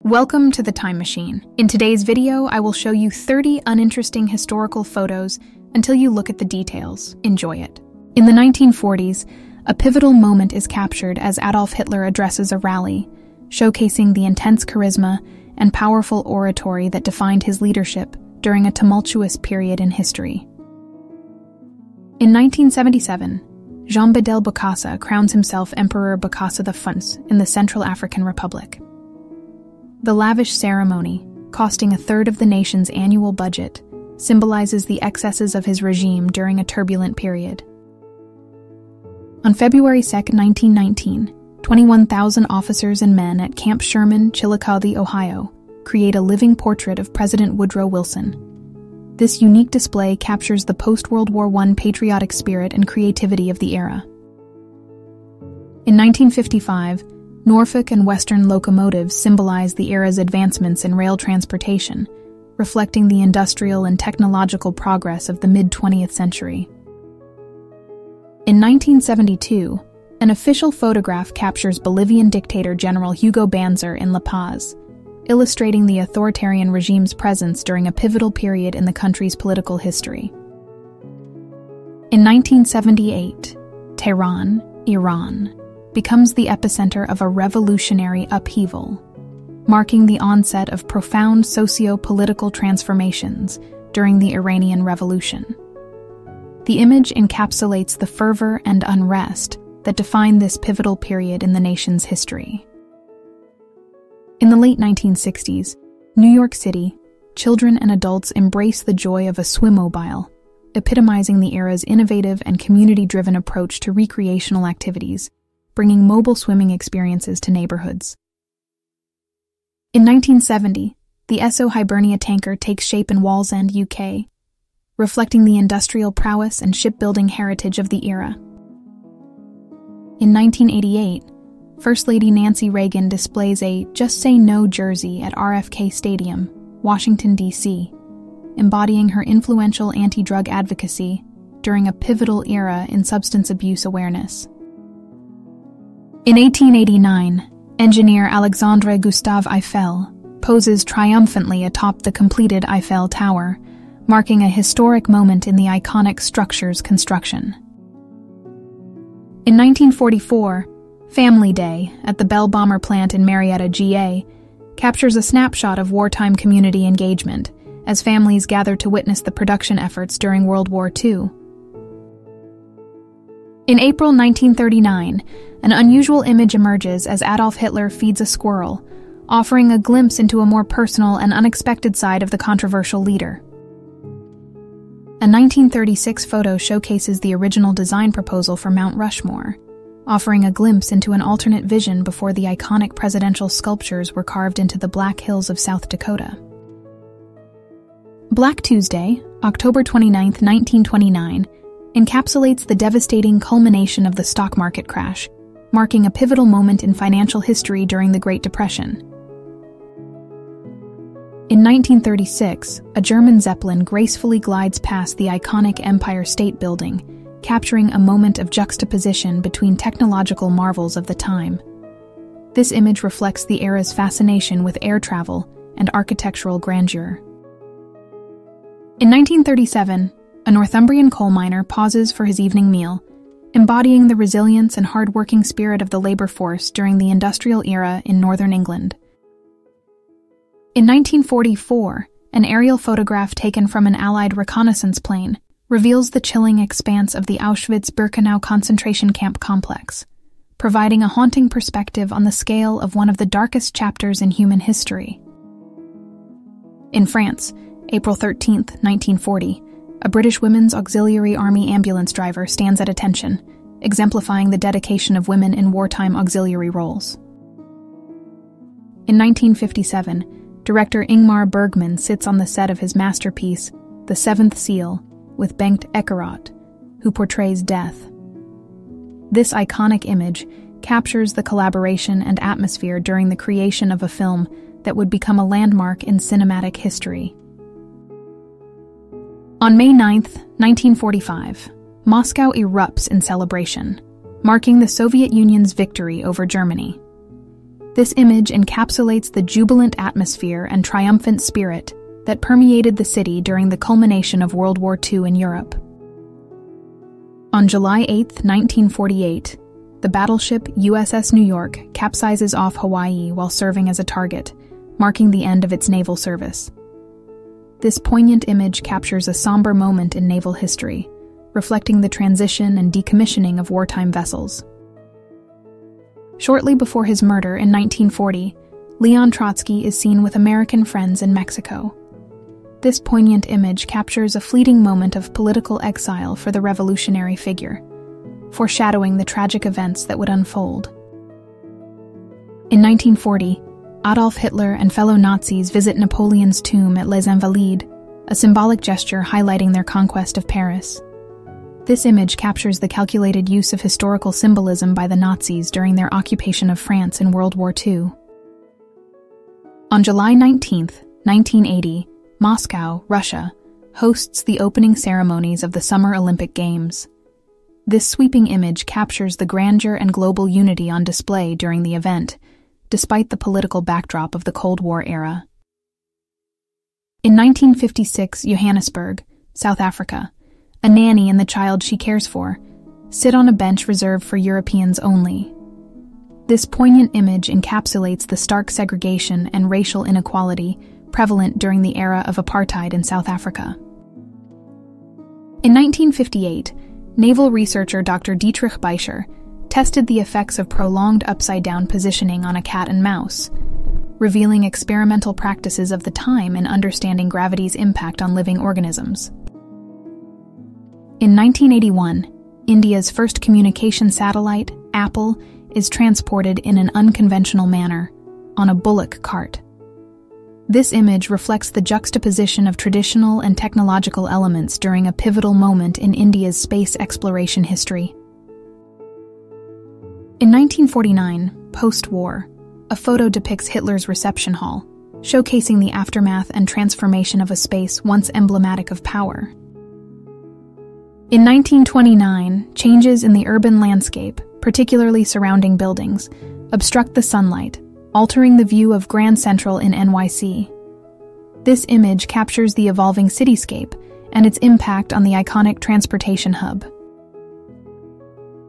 Welcome to the Time Machine. In today's video, I will show you 30 uninteresting historical photos until you look at the details. Enjoy it. In the 1940s, a pivotal moment is captured as Adolf Hitler addresses a rally, showcasing the intense charisma and powerful oratory that defined his leadership during a tumultuous period in history. In 1977, Jean Bedel Bokassa crowns himself Emperor Bokassa I in the Central African Republic. The lavish ceremony, costing a third of the nation's annual budget, symbolizes the excesses of his regime during a turbulent period. On February 2, 1919, 21,000 officers and men at Camp Sherman, Chillicothe, Ohio, create a living portrait of President Woodrow Wilson. This unique display captures the post-World War I patriotic spirit and creativity of the era. In 1955, Norfolk and Western locomotives symbolize the era's advancements in rail transportation, reflecting the industrial and technological progress of the mid-20th century. In 1972, an official photograph captures Bolivian dictator General Hugo Banzer in La Paz, illustrating the authoritarian regime's presence during a pivotal period in the country's political history. In 1978, Tehran, Iran, becomes the epicenter of a revolutionary upheaval, marking the onset of profound socio-political transformations during the Iranian Revolution. The image encapsulates the fervor and unrest that define this pivotal period in the nation's history. In the late 1960s, New York City, children and adults embrace the joy of a swimmobile, epitomizing the era's innovative and community-driven approach to recreational activities, bringing mobile swimming experiences to neighborhoods. In 1970, the Esso Hibernia tanker takes shape in Wallsend, UK, reflecting the industrial prowess and shipbuilding heritage of the era. In 1988, First Lady Nancy Reagan displays a Just Say No jersey at RFK Stadium, Washington, D.C., embodying her influential anti-drug advocacy during a pivotal era in substance abuse awareness. In 1889, engineer Alexandre Gustave Eiffel poses triumphantly atop the completed Eiffel Tower, marking a historic moment in the iconic structure's construction. In 1944, Family Day at the Bell Bomber plant in Marietta, GA, captures a snapshot of wartime community engagement as families gather to witness the production efforts during World War II. In April 1939, an unusual image emerges as Adolf Hitler feeds a squirrel, offering a glimpse into a more personal and unexpected side of the controversial leader. A 1936 photo showcases the original design proposal for Mount Rushmore, offering a glimpse into an alternate vision before the iconic presidential sculptures were carved into the Black Hills of South Dakota. Black Tuesday, October 29, 1929, encapsulates the devastating culmination of the stock market crash, marking a pivotal moment in financial history during the Great Depression. In 1936, a German Zeppelin gracefully glides past the iconic Empire State Building, capturing a moment of juxtaposition between technological marvels of the time. This image reflects the era's fascination with air travel and architectural grandeur. In 1937, a Northumbrian coal miner pauses for his evening meal, embodying the resilience and hard-working spirit of the labor force during the industrial era in northern England. In 1944, an aerial photograph taken from an Allied reconnaissance plane reveals the chilling expanse of the Auschwitz-Birkenau concentration camp complex, providing a haunting perspective on the scale of one of the darkest chapters in human history. In France, April 13, 1940, a British Women's Auxiliary Army ambulance driver stands at attention, exemplifying the dedication of women in wartime auxiliary roles. In 1957, director Ingmar Bergman sits on the set of his masterpiece, The Seventh Seal, with Bengt Ekerot, who portrays death. This iconic image captures the collaboration and atmosphere during the creation of a film that would become a landmark in cinematic history. On May 9, 1945, Moscow erupts in celebration, marking the Soviet Union's victory over Germany. This image encapsulates the jubilant atmosphere and triumphant spirit that permeated the city during the culmination of World War II in Europe. On July 8, 1948, the battleship USS New York capsizes off Hawaii while serving as a target, marking the end of its naval service. This poignant image captures a somber moment in naval history, reflecting the transition and decommissioning of wartime vessels. Shortly before his murder in 1940, Leon Trotsky is seen with American friends in Mexico. This poignant image captures a fleeting moment of political exile for the revolutionary figure, foreshadowing the tragic events that would unfold. In 1940, Adolf Hitler and fellow Nazis visit Napoleon's tomb at Les Invalides, a symbolic gesture highlighting their conquest of Paris. This image captures the calculated use of historical symbolism by the Nazis during their occupation of France in World War II. On July 19, 1980, Moscow, Russia, hosts the opening ceremonies of the Summer Olympic Games. This sweeping image captures the grandeur and global unity on display during the event, despite the political backdrop of the Cold War era. In 1956, Johannesburg, South Africa, a nanny and the child she cares for sit on a bench reserved for Europeans only. This poignant image encapsulates the stark segregation and racial inequality prevalent during the era of apartheid in South Africa. In 1958, naval researcher Dr. Dietrich Beischer tested the effects of prolonged upside-down positioning on a cat and mouse, revealing experimental practices of the time in understanding gravity's impact on living organisms. In 1981, India's first communication satellite, Apple, is transported in an unconventional manner, on a bullock cart. This image reflects the juxtaposition of traditional and technological elements during a pivotal moment in India's space exploration history. In 1949, post-war, a photo depicts Hitler's reception hall, showcasing the aftermath and transformation of a space once emblematic of power. In 1929, changes in the urban landscape, particularly surrounding buildings, obstruct the sunlight, altering the view of Grand Central in NYC. This image captures the evolving cityscape and its impact on the iconic transportation hub.